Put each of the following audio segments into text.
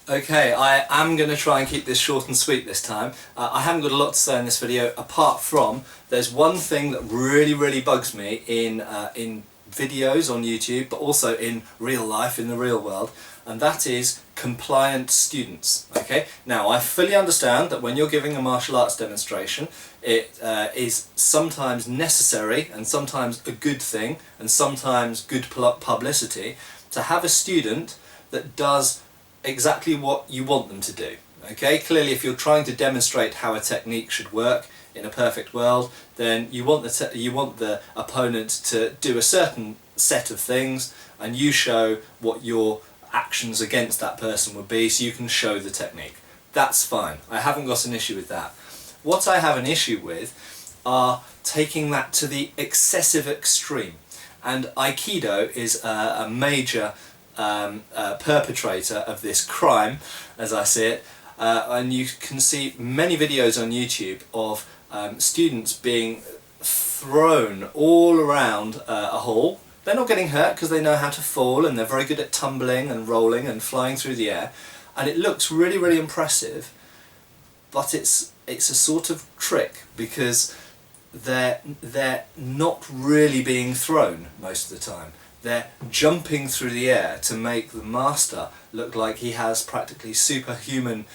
Okay, I am going to try and keep this short and sweet this time. I haven't got a lot to say in this video apart from there's one thing that really bugs me in videos on YouTube, but also in real life, in the real world, and that is compliant students. Okay, now I fully understand that when you're giving a martial arts demonstration, it is sometimes necessary and sometimes a good thing and sometimes good publicity to have a student that does exactly what you want them to do. Okay, clearly if you're trying to demonstrate how a technique should work in a perfect world, then you want the opponent to do a certain set of things and you show what your actions against that person would be, so you can show the technique. That's fine, I haven't got an issue with that. What I have an issue with are taking that to the excessive extreme, and Aikido is a major perpetrator of this crime, as I see it, and you can see many videos on YouTube of students being thrown all around a hall. They're not getting hurt because they know how to fall and they're very good at tumbling and rolling and flying through the air, and it looks really impressive, but it's a sort of trick because they're not really being thrown most of the time. They're jumping through the air to make the master look like he has practically superhuman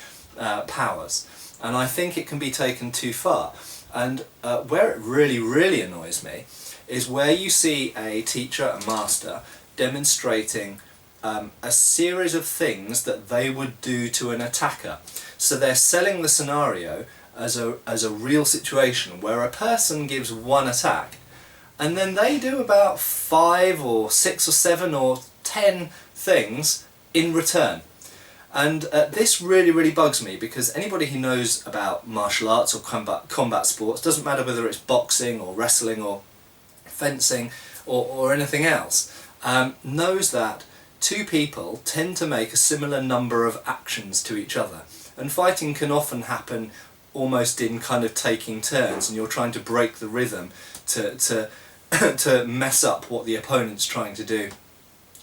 powers, and I think it can be taken too far. And where it really annoys me is where you see a teacher, a master, demonstrating a series of things that they would do to an attacker. So they're selling the scenario as a real situation where a person gives one attack and then they do about 5 or 6 or 7 or 10 things in return. And this really bugs me, because anybody who knows about martial arts or combat sports, doesn't matter whether it's boxing or wrestling or fencing or anything else, knows that two people tend to make a similar number of actions to each other, and fighting can often happen almost in kind of taking turns, and you're trying to break the rhythm to mess up what the opponent's trying to do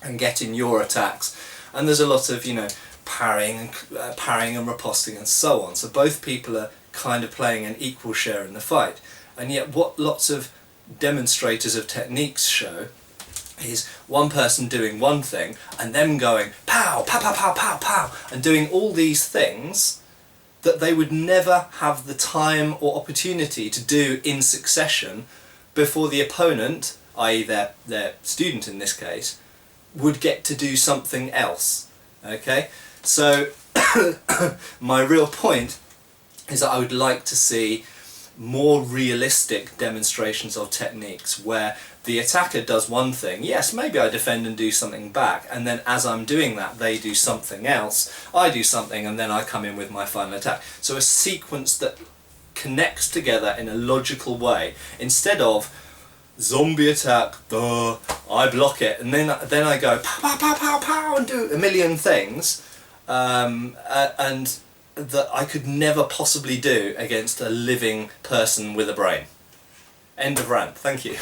and get in your attacks. And there's a lot of, you know, parrying and riposting and so on, so both people are kind of playing an equal share in the fight. And yet what lots of demonstrators of techniques show is one person doing one thing and them going pow, pow, pow, pow, pow, pow, and doing all these things that they would never have the time or opportunity to do in succession before the opponent, i.e. their student in this case, would get to do something else. Okay, so my real point is that I would like to see more realistic demonstrations of techniques where the attacker does one thing, yes, maybe I defend and do something back, and then as I'm doing that they do something else, I do something, and then I come in with my final attack. So a sequence that connects together in a logical way, instead of zombie attack, duh, I block it, and then I go pow pow pow pow pow and do a million things, and that I could never possibly do against a living person with a brain. End of rant. Thank you.